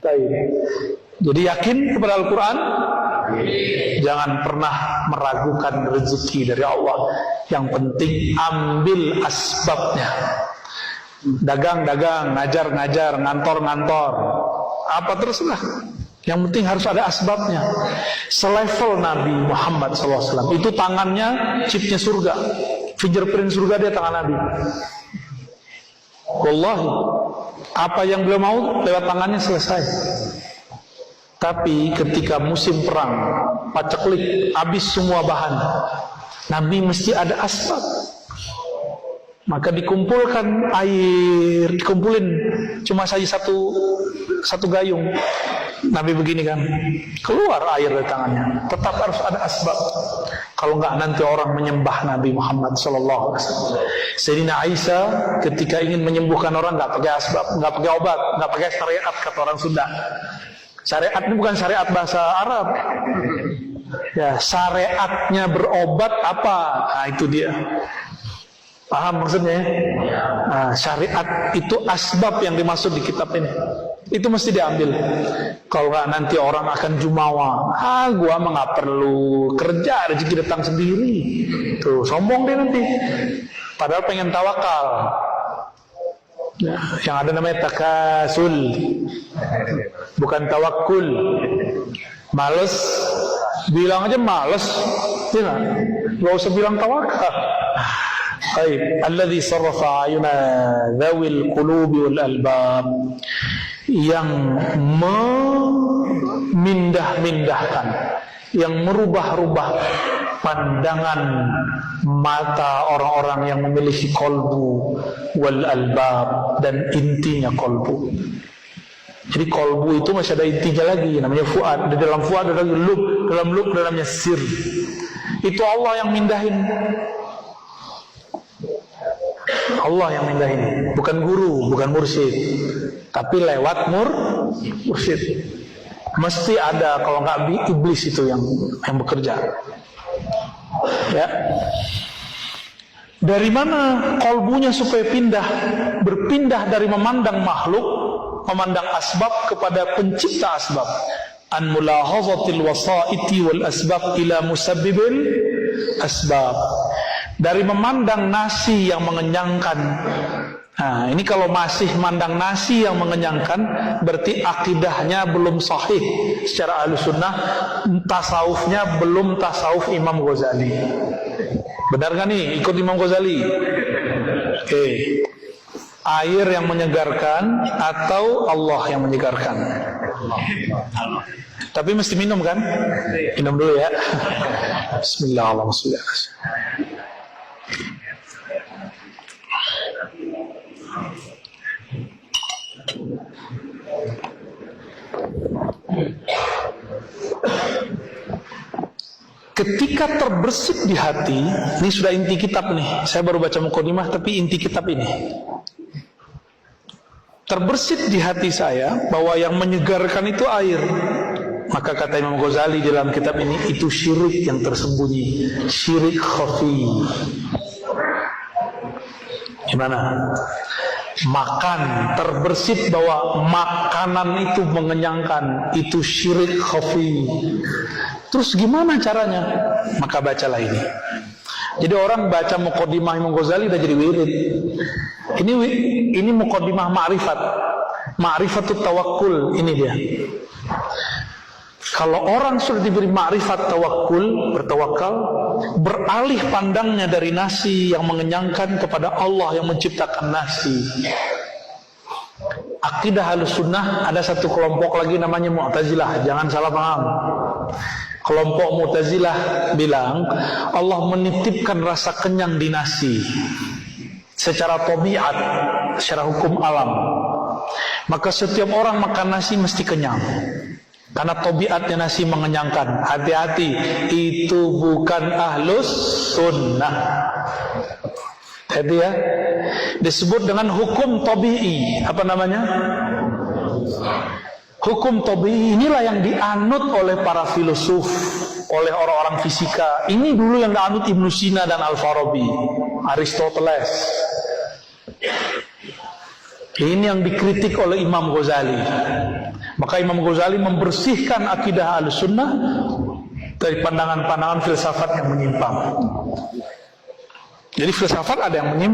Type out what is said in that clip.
Baik. Jadi yakin kepada Al-Quran, jangan pernah meragukan rezeki dari Allah. Yang penting ambil asbabnya. Dagang-dagang, ngajar-ngajar, ngantor-ngantor, apa terserah. Yang penting harus ada asbabnya. Selevel Nabi Muhammad SAW. Itu tangannya chipnya surga, fingerprint surga dia tangan Nabi. Wallahi, apa yang beliau mau lewat tangannya selesai. Tapi ketika musim perang, paceklik, habis semua bahan, Nabi mesti ada asbab. Maka dikumpulkan air, dikumpulin cuma saja satu gayung. Nabi begini kan, keluar air dari tangannya. Tetap harus ada asbab. Kalau enggak nanti orang menyembah Nabi Muhammad SAW. Sayyidina Aisyah ketika ingin menyembuhkan orang enggak pakai asbab, enggak pakai obat, enggak pakai syariat kata orang Sunda. Syariat ini bukan syariat bahasa Arab. Ya, syariatnya berobat apa? Nah, itu dia. Paham maksudnya? Nah, syariat itu asbab yang dimaksud di kitab ini. Itu mesti diambil. Kalau nggak nanti orang akan jumawa. Gua mah nggak perlu kerja, rezeki datang sendiri. Tuh sombong dia nanti. Padahal pengen tawakal. Nah, yang ada namanya takasul, bukan tawakul. Males, bilang aja males, tidak. Gak usah bilang tawakal. Baik, alladzi sarrafa ayuna dzawil qulubi wal albab, yang memindah-mindahkan, yang merubah-rubah pandangan mata orang-orang yang memiliki kolbu wal albab, dan intinya kolbu. Jadi kolbu itu masih ada intinya lagi, namanya fuad. Di dalam fuad ada lagi lub, dalam lub dalamnya sir. Itu Allah yang mindahin. Allah yang mindahin, bukan guru, bukan mursyid, tapi lewat mursyid. Mesti ada, kalau nggak iblis itu yang bekerja. Ya. Dari mana kolbunya supaya berpindah dari memandang makhluk, memandang asbab kepada pencipta asbab. An mulahazatil wasaiti wal asbab ila musabbibil asbab. Dari memandang nasi yang mengenyangkan. Nah, ini kalau masih mandang nasi yang mengenyangkan, berarti akidahnya belum sahih secara Ahlussunnah, tasawufnya belum tasawuf Imam Ghazali. Benar kan nih? Ikut Imam Ghazali. Oke. Air yang menyegarkan atau Allah yang menyegarkan? Tapi mesti minum kan? Minum dulu ya. Bismillahirrahmanirrahim. Ketika terbersit di hati, ini sudah inti kitab nih. Saya baru baca mukadimah tapi inti kitab ini. Terbersit di hati saya bahwa yang menyegarkan itu air. Maka kata Imam Ghazali dalam kitab ini, itu syirik yang tersembunyi, syirik khafi. Gimana? Makan, terbersit bahwa makanan itu mengenyangkan, itu syirik khafi. Terus gimana caranya? Maka bacalah ini. Jadi orang baca mukadimah Imam Ghazali udah jadi wirid. Ini mukadimah ma'rifat, ma'rifatut tawakkul, ini dia. Kalau orang sudah diberi ma'rifat tawakul, bertawakal, beralih pandangnya dari nasi yang mengenyangkan kepada Allah yang menciptakan nasi. Akidah Ahlussunnah ada satu kelompok lagi namanya Mu'tazilah, jangan salah paham. Kelompok Mu'tazilah bilang Allah menitipkan rasa kenyang di nasi secara tabiat, secara hukum alam. Maka setiap orang makan nasi mesti kenyang. Karena tabiatnya nasi mengenyangkan. Hati-hati, itu bukan Ahlus Sunnah. Jadi ya, disebut dengan hukum tabi'i. Apa namanya? Hukum tabi'i inilah yang dianut oleh para filosof, oleh orang-orang fisika. Ini dulu yang dianut Ibnu Sina dan Al-Farabi, Aristoteles. Ini yang dikritik oleh Imam Ghazali. Maka Imam Ghazali membersihkan akidah Ahlussunnah dari pandangan-pandangan filsafat yang menyimpang. Jadi filsafat ada yang menyimpang.